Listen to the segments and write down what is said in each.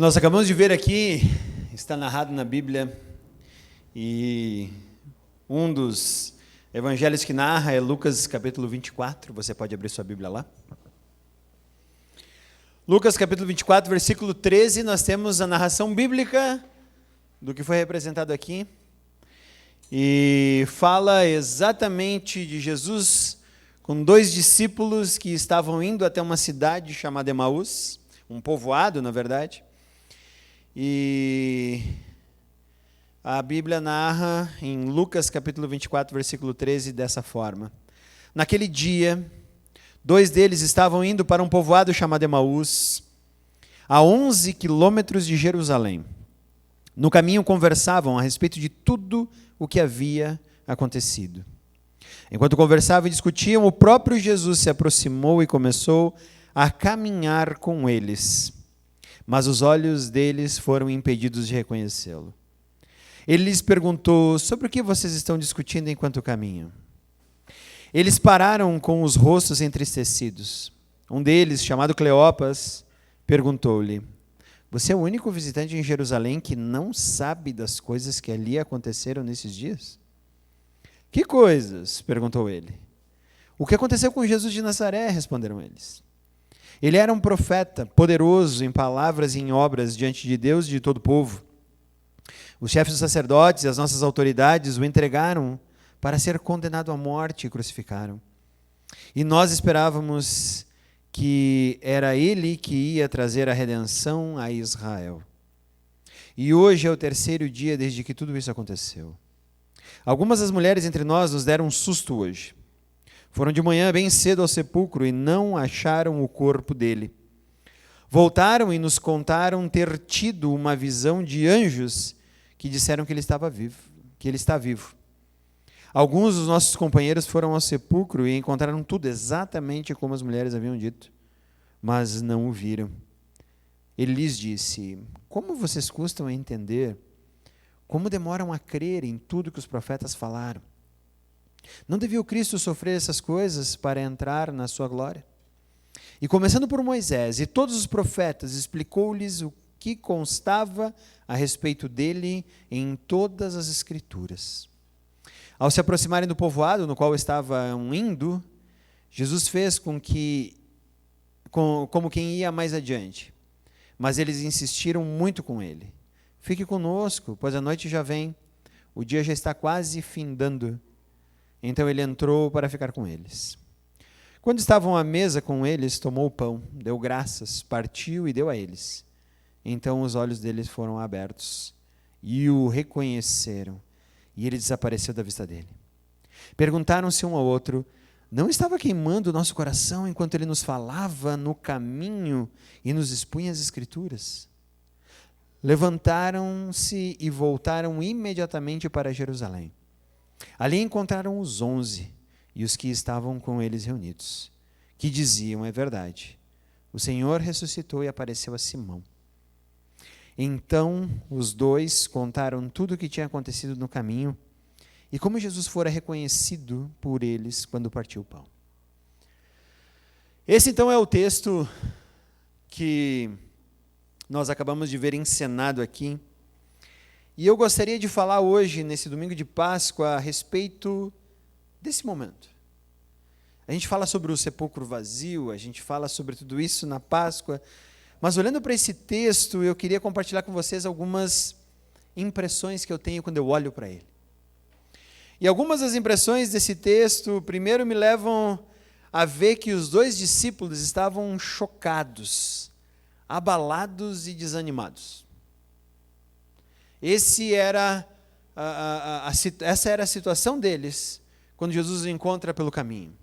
que nós acabamos de ver aqui está narrado na Bíblia, e um dos evangelhos que narra é Lucas capítulo 24, você pode abrir sua Bíblia lá. Lucas capítulo 24, versículo 13, nós temos a narração bíblica do que foi representado aqui, e fala exatamente de Jesus com dois discípulos que estavam indo até uma cidade chamada Emaús, um povoado, na verdade. E a Bíblia narra em Lucas capítulo 24, versículo 13, dessa forma: naquele dia, dois deles estavam indo para um povoado chamado Emaús, a 11 quilômetros de Jerusalém. No caminho conversavam a respeito de tudo o que havia acontecido. Enquanto conversavam e discutiam, o próprio Jesus se aproximou e começou a caminhar com eles. Mas os olhos deles foram impedidos de reconhecê-lo. Ele lhes perguntou: sobre o que vocês estão discutindo enquanto caminham? Eles pararam com os rostos entristecidos. Um deles, chamado Cleopas, perguntou-lhe: você é o único visitante em Jerusalém que não sabe das coisas que ali aconteceram nesses dias? Que coisas? Perguntou ele. O que aconteceu com Jesus de Nazaré? Responderam eles. Ele era um profeta, poderoso em palavras e em obras diante de Deus e de todo o povo. Os chefes dos sacerdotes e as nossas autoridades o entregaram para ser condenado à morte e crucificaram. E nós esperávamos que era ele que ia trazer a redenção a Israel. E hoje é o terceiro dia desde que tudo isso aconteceu. Algumas das mulheres entre nós nos deram um susto hoje. Foram de manhã bem cedo ao sepulcro e não acharam o corpo dele. Voltaram e nos contaram ter tido uma visão de anjos que disseram que ele estava vivo, que ele está vivo. Alguns dos nossos companheiros foram ao sepulcro e encontraram tudo exatamente como as mulheres haviam dito, mas não o viram. Ele lhes disse: como vocês custam a entender? Como demoram a crer em tudo que os profetas falaram? Não devia o Cristo sofrer essas coisas para entrar na sua glória? E começando por Moisés e todos os profetas, explicou-lhes o que constava a respeito dele em todas as Escrituras. Ao se aproximarem do povoado no qual estavam indo, Jesus fez como quem ia mais adiante. Mas eles insistiram muito com ele: fique conosco, pois a noite já vem, o dia já está quase findando. Então ele entrou para ficar com eles. Quando estavam à mesa com eles, tomou o pão, deu graças, partiu e deu a eles. Então os olhos deles foram abertos e o reconheceram, e ele desapareceu da vista dele. Perguntaram-se um ao outro: não estava queimando o nosso coração enquanto ele nos falava no caminho e nos expunha as Escrituras? Levantaram-se e voltaram imediatamente para Jerusalém. Ali encontraram os 11 e os que estavam com eles reunidos, que diziam: é verdade, o Senhor ressuscitou e apareceu a Simão. Então os dois contaram tudo o que tinha acontecido no caminho e como Jesus fora reconhecido por eles quando partiu o pão. Esse então é o texto que nós acabamos de ver encenado aqui. E eu gostaria de falar hoje, nesse domingo de Páscoa, a respeito desse momento. A gente fala sobre o sepulcro vazio, a gente fala sobre tudo isso na Páscoa, mas olhando para esse texto, eu queria compartilhar com vocês algumas impressões que eu tenho quando eu olho para ele. E algumas das impressões desse texto, primeiro, me levam a ver que os dois discípulos estavam chocados, abalados e desanimados. Essa era a situação deles quando Jesus os encontra pelo caminho.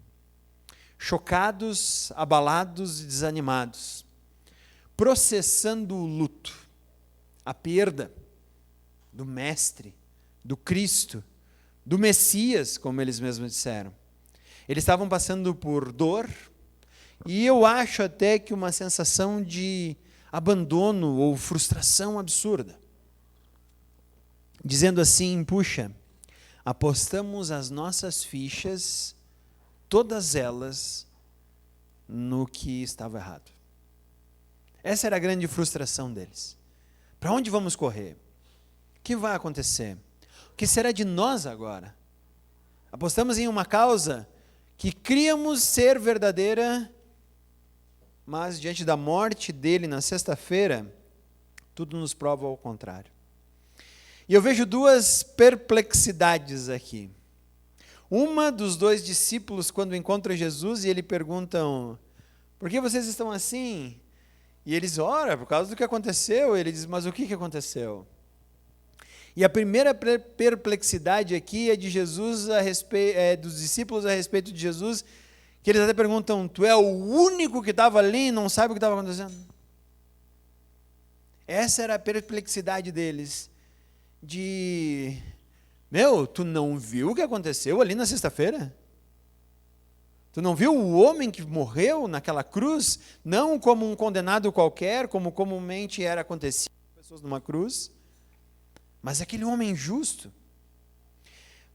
Chocados, abalados e desanimados, processando o luto, a perda do Mestre, do Cristo, do Messias, como eles mesmos disseram. Eles estavam passando por dor, e eu acho até que uma sensação de abandono ou frustração absurda. Dizendo assim: puxa, apostamos as nossas fichas, todas elas, no que estava errado. Essa era a grande frustração deles. Para onde vamos correr? O que vai acontecer? O que será de nós agora? Apostamos em uma causa que criamos ser verdadeira, mas diante da morte dele na sexta-feira, tudo nos prova ao contrário. E eu vejo duas perplexidades aqui. Uma dos dois discípulos, quando encontram Jesus, e ele perguntam: por que vocês estão assim? E eles oram por causa do que aconteceu. Ele diz: mas o que aconteceu? E a primeira perplexidade aqui é de Jesus dos discípulos a respeito de Jesus, que eles até perguntam: tu é o único que estava ali e não sabe o que estava acontecendo? Essa era a perplexidade deles, tu não viu o que aconteceu ali na sexta-feira? Tu não viu o homem que morreu naquela cruz, não como um condenado qualquer, como comumente era acontecido com pessoas numa cruz, mas aquele homem justo.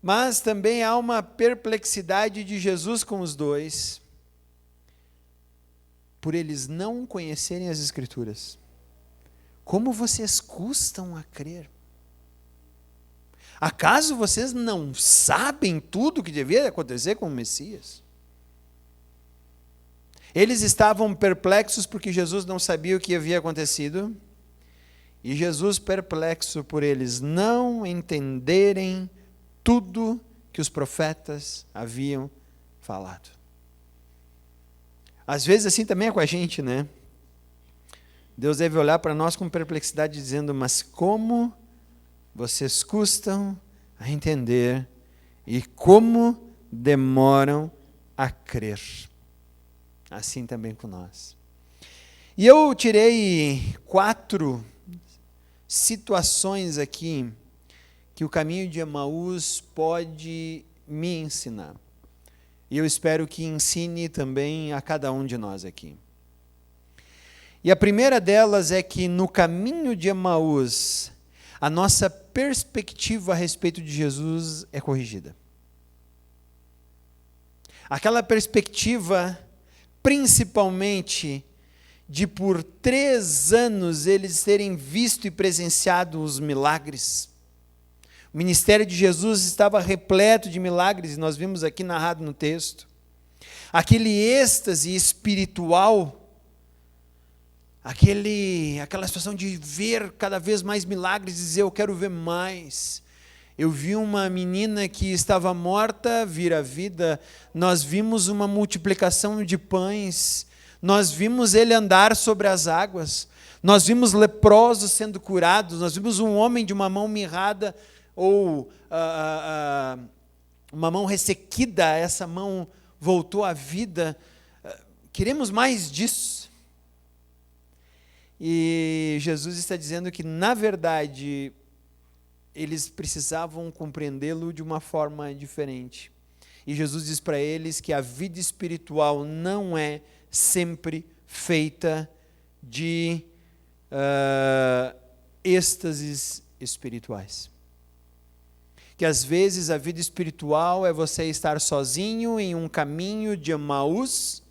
Mas também há uma perplexidade de Jesus com os dois, por eles não conhecerem as Escrituras. Como vocês custam a crer? Acaso vocês não sabem tudo o que devia acontecer com o Messias? Eles estavam perplexos porque Jesus não sabia o que havia acontecido, e Jesus perplexo por eles não entenderem tudo que os profetas haviam falado. Às vezes assim também é com a gente, né? Deus deve olhar para nós com perplexidade, dizendo: mas como vocês custam a entender e como demoram a crer. Assim também com nós. E eu tirei 4 situações aqui que o caminho de Emaús pode me ensinar. E eu espero que ensine também a cada um de nós aqui. E a primeira delas é que no caminho de Emaús, a nossa perspectiva a respeito de Jesus é corrigida. Aquela perspectiva, principalmente, de por 3 anos eles terem visto e presenciado os milagres. O ministério de Jesus estava repleto de milagres, e nós vimos aqui narrado no texto. Aquele êxtase espiritual, aquela situação de ver cada vez mais milagres e dizer: eu quero ver mais. Eu vi uma menina que estava morta vir à vida, nós vimos uma multiplicação de pães, nós vimos ele andar sobre as águas, nós vimos leprosos sendo curados, nós vimos um homem de uma mão mirrada, ou uma mão ressequida, essa mão voltou à vida. Queremos mais disso. E Jesus está dizendo que, na verdade, eles precisavam compreendê-lo de uma forma diferente. E Jesus diz para eles que a vida espiritual não é sempre feita de êxtases espirituais. Que às vezes a vida espiritual é você estar sozinho em um caminho de Emaús,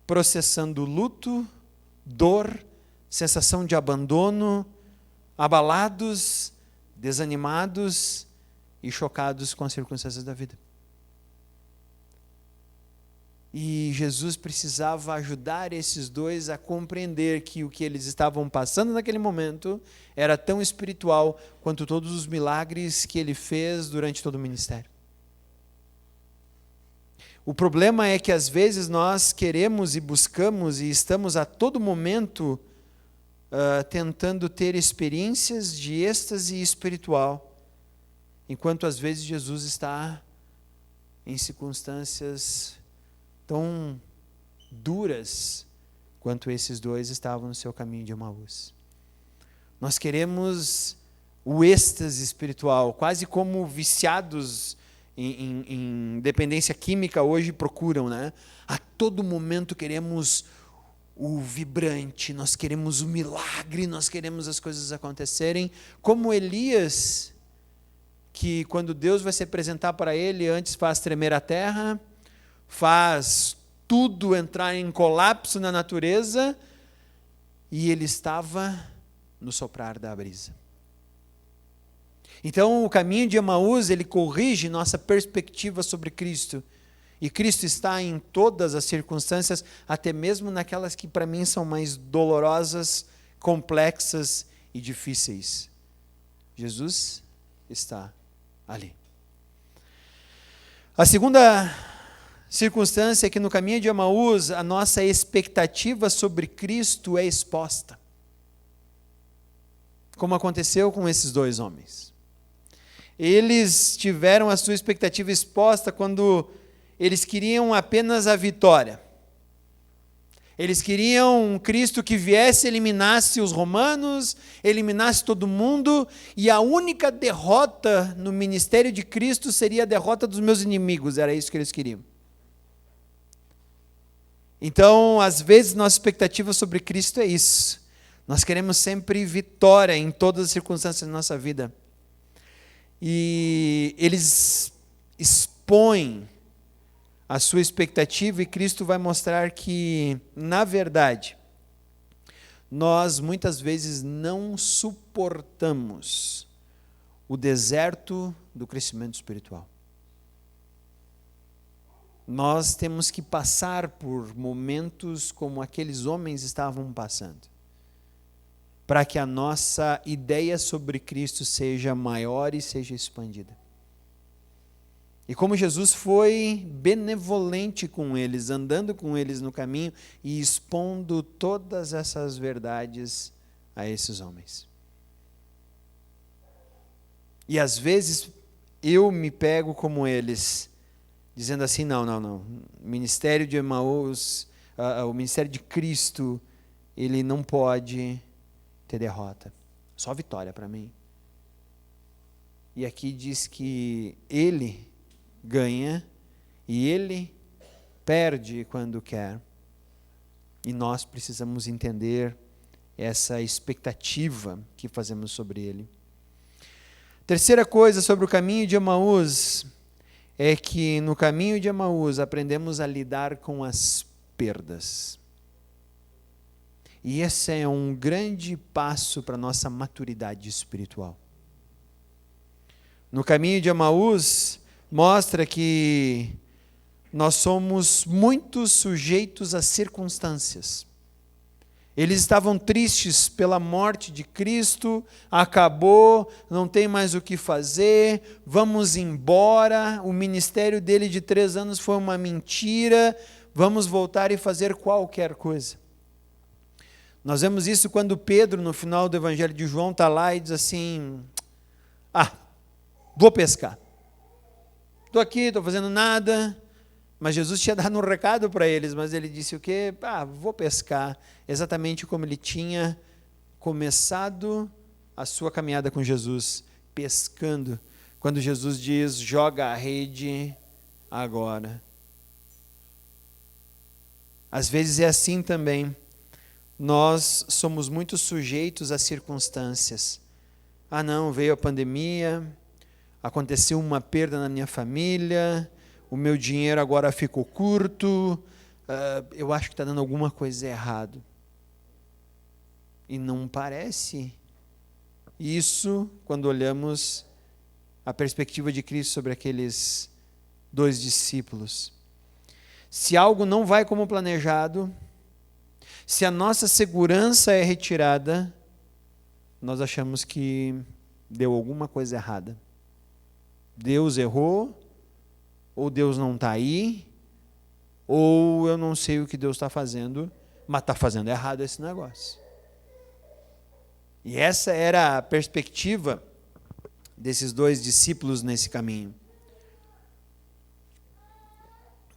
processando luto, dor, sensação de abandono, abalados, desanimados e chocados com as circunstâncias da vida. E Jesus precisava ajudar esses dois a compreender que o que eles estavam passando naquele momento era tão espiritual quanto todos os milagres que ele fez durante todo o ministério. O problema é que às vezes nós queremos e buscamos e estamos a todo momento tentando ter experiências de êxtase espiritual, enquanto às vezes Jesus está em circunstâncias tão duras quanto esses dois estavam no seu caminho de Emaús. Nós queremos o êxtase espiritual, quase como viciados em dependência química hoje procuram, né? A todo momento queremos o vibrante, nós queremos o milagre, nós queremos as coisas acontecerem, como Elias, que quando Deus vai se apresentar para ele, antes faz tremer a terra, faz tudo entrar em colapso na natureza, e ele estava no soprar da brisa. Então, o caminho de Emaús, ele corrige nossa perspectiva sobre Cristo. E Cristo está em todas as circunstâncias, até mesmo naquelas que para mim são mais dolorosas, complexas e difíceis. Jesus está ali. A segunda circunstância é que no caminho de Emaús, a nossa expectativa sobre Cristo é exposta. Como aconteceu com esses dois homens. Eles tiveram a sua expectativa exposta quando eles queriam apenas a vitória. Eles queriam um Cristo que viesse, eliminasse os romanos, eliminasse todo mundo, e a única derrota no ministério de Cristo seria a derrota dos meus inimigos, era isso que eles queriam. Então, às vezes, nossa expectativa sobre Cristo é isso. Nós queremos sempre vitória em todas as circunstâncias da nossa vida. E eles expõem a sua expectativa, e Cristo vai mostrar que, na verdade, nós muitas vezes não suportamos o deserto do crescimento espiritual. Nós temos que passar por momentos como aqueles homens estavam passando, para que a nossa ideia sobre Cristo seja maior e seja expandida. E como Jesus foi benevolente com eles, andando com eles no caminho e expondo todas essas verdades a esses homens. E às vezes eu me pego como eles, dizendo assim, não, o ministério de Emaús, o ministério de Cristo, ele não pode ter derrota, só vitória para mim. E aqui diz que ele ganha e ele perde quando quer. E nós precisamos entender essa expectativa que fazemos sobre ele. Terceira coisa sobre o caminho de Emaús é que no caminho de Emaús aprendemos a lidar com as perdas. E esse é um grande passo para a nossa maturidade espiritual. No caminho de Emaús, mostra que nós somos muito sujeitos às circunstâncias. Eles estavam tristes pela morte de Cristo, acabou, não tem mais o que fazer, vamos embora, o ministério dele de 3 anos foi uma mentira, vamos voltar e fazer qualquer coisa. Nós vemos isso quando Pedro, no final do Evangelho de João, está lá e diz assim, vou pescar. Estou aqui, estou fazendo nada, mas Jesus tinha dado um recado para eles, mas ele disse o quê? Vou pescar, exatamente como ele tinha começado a sua caminhada com Jesus, pescando, quando Jesus diz, joga a rede agora. Às vezes é assim também, nós somos muito sujeitos às circunstâncias. Não, veio a pandemia, aconteceu uma perda na minha família, o meu dinheiro agora ficou curto, eu acho que está dando alguma coisa errado. E não parece isso quando olhamos a perspectiva de Cristo sobre aqueles 2 discípulos. Se algo não vai como planejado, se a nossa segurança é retirada, nós achamos que deu alguma coisa errada. Deus errou, ou Deus não está aí, ou eu não sei o que Deus está fazendo, mas está fazendo errado esse negócio. E essa era a perspectiva desses 2 discípulos nesse caminho.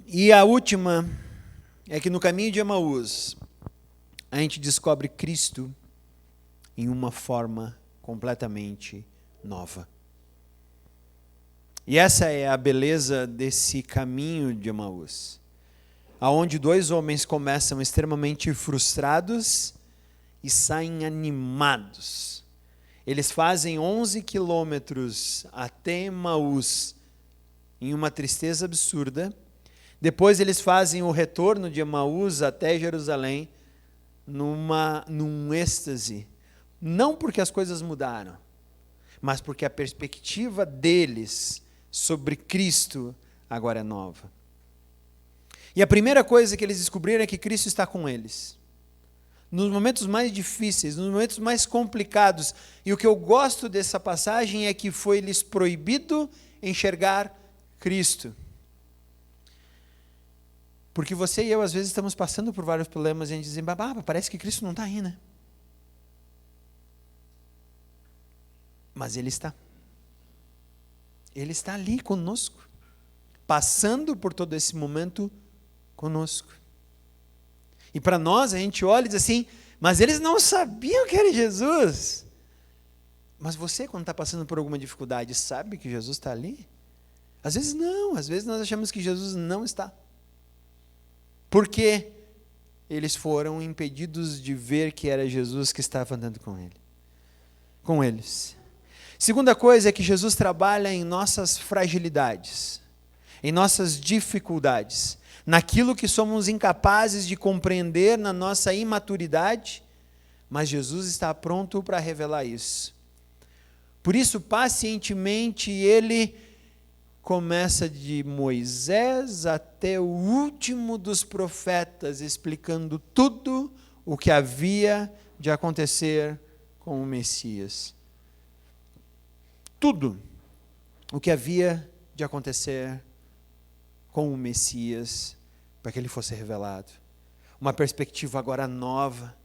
E a última é que no caminho de Emaús, a gente descobre Cristo em uma forma completamente nova. E essa é a beleza desse caminho de Emaús, aonde 2 homens começam extremamente frustrados e saem animados. Eles fazem 11 quilômetros até Emaús em uma tristeza absurda. Depois eles fazem o retorno de Emaús até Jerusalém num êxtase, não porque as coisas mudaram, mas porque a perspectiva deles sobre Cristo agora é nova. E a primeira coisa que eles descobriram é que Cristo está com eles. Nos momentos mais difíceis, nos momentos mais complicados. E o que eu gosto dessa passagem é que foi-lhes proibido enxergar Cristo. Porque você e eu, às vezes, estamos passando por vários problemas e a gente diz, parece que Cristo não está aí, né? Mas Ele está. Ele está ali conosco. Passando por todo esse momento conosco. E para nós, a gente olha e diz assim, mas eles não sabiam que era Jesus. Mas você, quando está passando por alguma dificuldade, sabe que Jesus está ali? Às vezes não, às vezes nós achamos que Jesus não está. Porque eles foram impedidos de ver que era Jesus que estava andando com eles. Segunda coisa é que Jesus trabalha em nossas fragilidades, em nossas dificuldades, naquilo que somos incapazes de compreender na nossa imaturidade, mas Jesus está pronto para revelar isso. Por isso, pacientemente, ele começa de Moisés até o último dos profetas, explicando tudo o que havia de acontecer com o Messias. Tudo o que havia de acontecer com o Messias, para que ele fosse revelado. Uma perspectiva agora nova,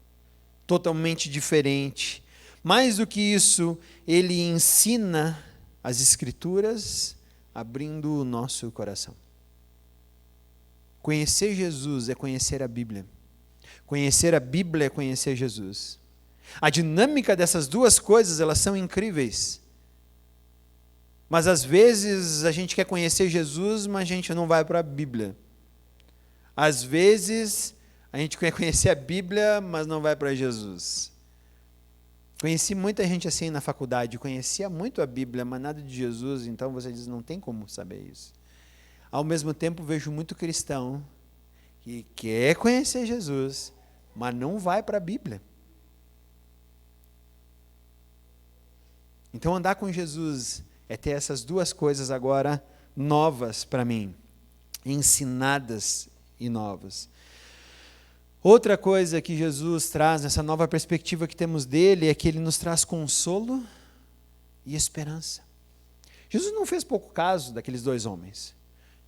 totalmente diferente. Mais do que isso, ele ensina as Escrituras, abrindo o nosso coração. Conhecer Jesus é conhecer a Bíblia. Conhecer a Bíblia é conhecer Jesus. A dinâmica dessas duas coisas, elas são incríveis. Mas às vezes a gente quer conhecer Jesus, mas a gente não vai para a Bíblia. Às vezes a gente quer conhecer a Bíblia, mas não vai para Jesus. Conheci muita gente assim na faculdade, conhecia muito a Bíblia, mas nada de Jesus, então você diz, não tem como saber isso. Ao mesmo tempo vejo muito cristão que quer conhecer Jesus, mas não vai para a Bíblia. Então andar com Jesus é ter essas duas coisas agora novas para mim, ensinadas e novas. Outra coisa que Jesus traz nessa nova perspectiva que temos dele é que ele nos traz consolo e esperança. Jesus não fez pouco caso daqueles dois homens.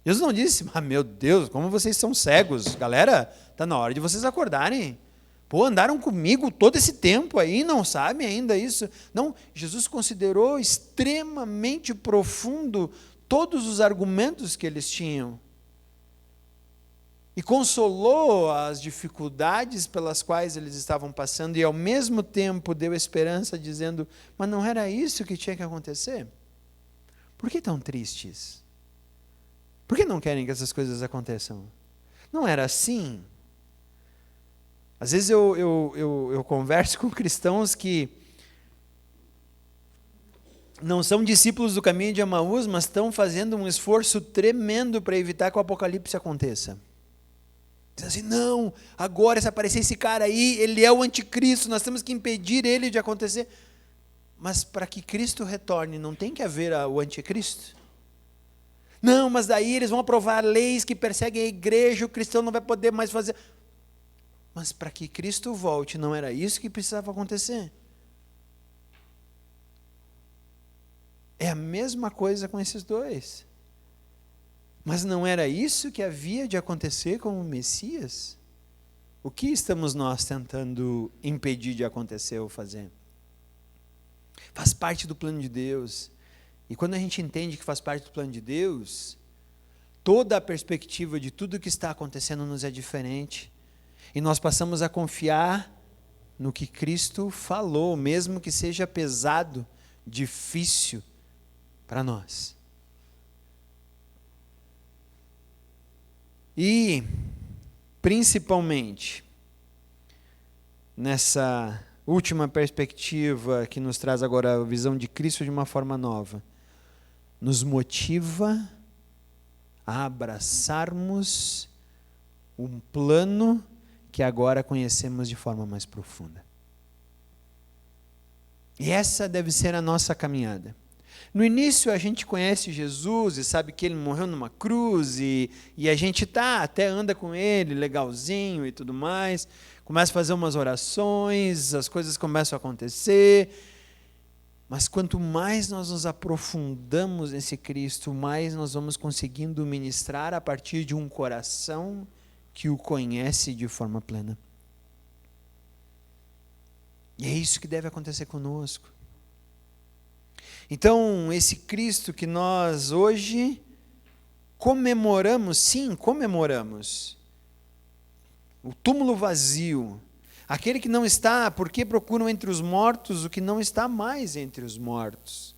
Jesus não disse, meu Deus, como vocês são cegos, galera, está na hora de vocês acordarem. Andaram comigo todo esse tempo aí, não sabem ainda isso. Não, Jesus considerou extremamente profundo todos os argumentos que eles tinham. E consolou as dificuldades pelas quais eles estavam passando e ao mesmo tempo deu esperança dizendo, mas não era isso que tinha que acontecer? Por que tão tristes? Por que não querem que essas coisas aconteçam? Não era assim? Às vezes eu converso com cristãos que não são discípulos do caminho de Emaús, mas estão fazendo um esforço tremendo para evitar que o apocalipse aconteça. Diz assim, não, agora se aparecer esse cara aí, ele é o anticristo, nós temos que impedir ele de acontecer. Mas para que Cristo retorne, não tem que haver o anticristo? Não, mas daí eles vão aprovar leis que perseguem a igreja, o cristão não vai poder mais fazer... Mas para que Cristo volte, não era isso que precisava acontecer? É a mesma coisa com esses dois. Mas não era isso que havia de acontecer com o Messias? O que estamos nós tentando impedir de acontecer ou fazer? Faz parte do plano de Deus. E quando a gente entende que faz parte do plano de Deus, toda a perspectiva de tudo que está acontecendo nos é diferente. E nós passamos a confiar no que Cristo falou, mesmo que seja pesado, difícil para nós. E, principalmente, nessa última perspectiva que nos traz agora a visão de Cristo de uma forma nova, nos motiva a abraçarmos um plano que agora conhecemos de forma mais profunda. E essa deve ser a nossa caminhada. No início a gente conhece Jesus e sabe que ele morreu numa cruz e a gente até anda com ele, legalzinho e tudo mais, começa a fazer umas orações, as coisas começam a acontecer, mas quanto mais nós nos aprofundamos nesse Cristo, mais nós vamos conseguindo ministrar a partir de um coração que o conhece de forma plena. E é isso que deve acontecer conosco. Então, esse Cristo que nós hoje comemoramos, sim, comemoramos, o túmulo vazio, aquele que não está, porque procuram entre os mortos o que não está mais entre os mortos.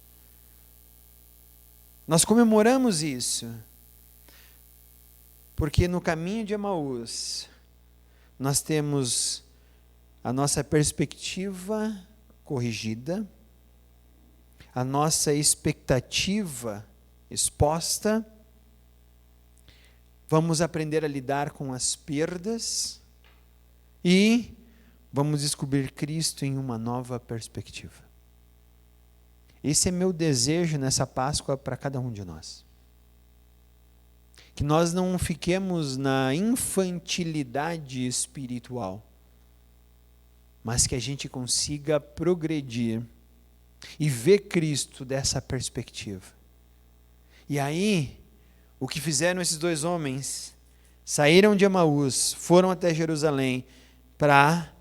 Nós comemoramos isso, porque no caminho de Emaús, nós temos a nossa perspectiva corrigida, a nossa expectativa exposta, vamos aprender a lidar com as perdas e vamos descobrir Cristo em uma nova perspectiva. Esse é meu desejo nessa Páscoa para cada um de nós. Que nós não fiquemos na infantilidade espiritual, mas que a gente consiga progredir e ver Cristo dessa perspectiva. E aí, o que fizeram esses dois homens, saíram de Emaús, foram até Jerusalém para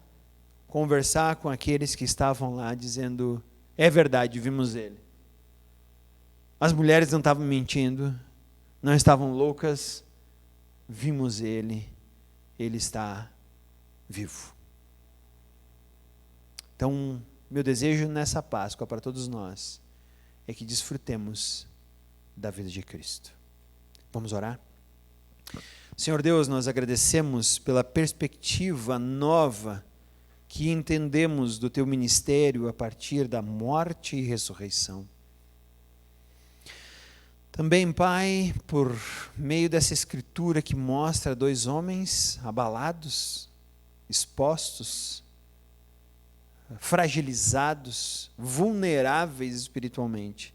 conversar com aqueles que estavam lá, dizendo, é verdade, vimos ele. As mulheres não estavam mentindo, não estavam loucas, vimos ele, ele está vivo. Então, meu desejo nessa Páscoa para todos nós é que desfrutemos da vida de Cristo. Vamos orar? Senhor Deus, nós agradecemos pela perspectiva nova que entendemos do Teu ministério a partir da morte e ressurreição. Também, Pai, por meio dessa escritura que mostra dois homens abalados, expostos, fragilizados, vulneráveis espiritualmente,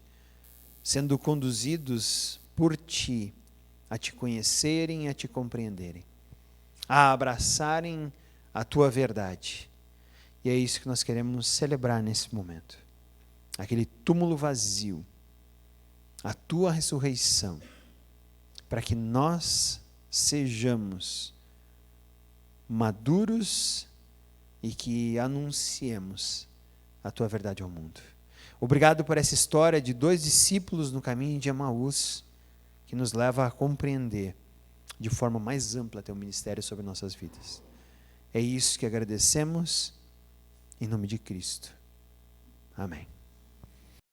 sendo conduzidos por Ti, a Te conhecerem, a Te compreenderem, a abraçarem a Tua verdade. E é isso que nós queremos celebrar nesse momento. Aquele túmulo vazio, a Tua ressurreição, para que nós sejamos maduros e que anunciemos a Tua verdade ao mundo. Obrigado por essa história de dois discípulos no caminho de Emaús, que nos leva a compreender de forma mais ampla Teu ministério sobre nossas vidas. É isso que agradecemos, em nome de Cristo. Amém.